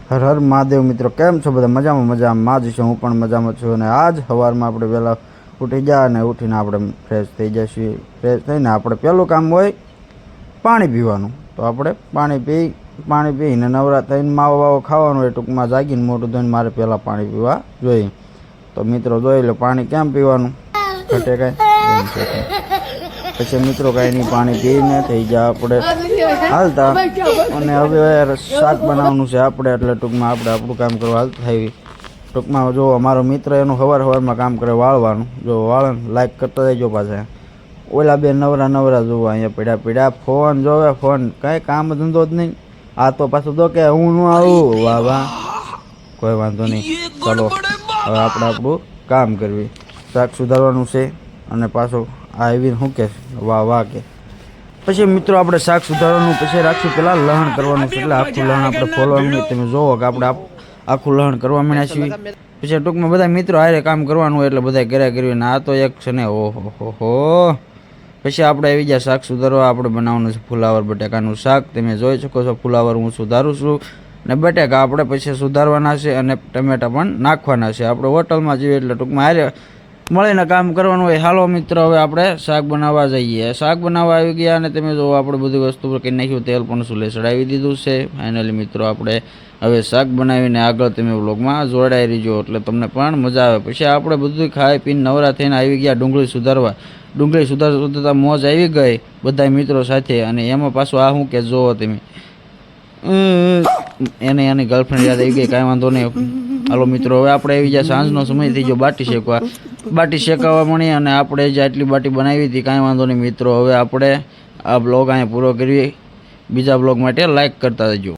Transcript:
હર હર મહાદેવ મિત્રો, કેમ છો બધા? મજામાં જ છું. હું પણ મજામાં છું. અને આજ સવારમાં આપણે વહેલા ઉઠી ગયા અને ઉઠીને આપણે ફ્રેશ થઈ જઈશું. ફ્રેશ થઈને આપણે પહેલું કામ હોય પાણી પીવાનું. તો આપણે પાણી પીને નવરા થઈને માવો વાવો ખાવાનું હોય. ટૂંકમાં જાગીને મોટું ધોઈને મારે પહેલાં પાણી પીવા જોઈએ. તો મિત્રો જોઈ લો પાણી કેમ પીવાનું, ઘટે કાંઈ પછી મિત્રો કાંઈ નહીં, પાણી પીને થઈ ગયા આપણે હાલતા. અને હવે શાક બનાવવાનું છે આપણે, એટલે ટૂંકમાં આપણે આપણું કામ કરવા હાલતા થઈ. ટૂંકમાં જો અમારો મિત્ર એનું સવારમાં કામ કરે વાળવાનું, જો વાળે લાઈક કરતા જજો. પાછા ઓલા બે નવરા જોવા અહીંયા પીડ્યા ફોન જોવે, ફોન કાંઈ કામ ધંધો જ નહીં. આ તો પાછું તો કે હું ન આવું. વાહ કોઈ વાંધો નહીં, ચાલો હવે આપણે આપણું કામ કરવી. શાક સુધારવાનું છે અને પાછું આવી શું કે વાહ કે પછી મિત્રો આપણે શાક સુધારવાનું પછી રાખશું. પહેલાં લહણ કરવાનું છે, એટલે આખું લહણ આપણે ફોલવાનું નહીં. તમે જોવો કે આપણે આખું લહણ કરવા માંડ્યા છીએ. પછી ટૂંકમાં બધા મિત્રો હારે કામ કરવાનું હોય એટલે બધા કર્યા કર્યું. આ તો એક છે ને, ઓહો. પછી આપણે આવી ગયા શાક સુધારવા. આપણે બનાવવાનું છે ફુલાવર બટાકાનું શાક. તમે જોઈ શકો છો ફુલાવર હું સુધારું છું, અને બટાકા આપણે પછી સુધારવાના છે, અને ટમેટા પણ નાખવાના છે. આપણે હોટલમાં જઈએ એટલે ટૂંકમાં હારે મળીને કામ કરવાનું હોય. હાલો મિત્રો, હવે આપણે શાક બનાવવા જઈએ. શાક બનાવવા આવી ગયા અને તમે જો આપણે બધી વસ્તુ પર કરી નાખ્યું. તેલ પણ સુલે ચડાવી દીધું છે. ફાઇનલી મિત્રો આપણે હવે શાક બનાવીને આગળ તમે વ્લોગમાં જોડાઈ રહીજો, એટલે તમને પણ મજા આવે. પછી આપણે બધું ખાઈ પીને નવરા થઈને આવી ગયા ડુંગળી સુધારવા. ડુંગળી સુધારતા મોજ આવી ગઈ બધા મિત્રો સાથે. અને એમાં પાછું આ શું કે જોવો તમે, એને એની ગર્લફ્રેન્ડ યાદ આવી ગઈ. કાંઈ વાંધો નહીં. હાલો મિત્રો, હવે આપણે આવી ગયા સાંજનો સમય થઈ ગયો બાટી શેકાવા મળી. અને આપણે જે આટલી બાટી બનાવી હતી, કાંઈ વાંધો નહીં મિત્રો. હવે આપણે આ બ્લોગ અહીંયા પૂરો કરીએ. બીજા બ્લોગ માટે લાઈક કરતા જજો.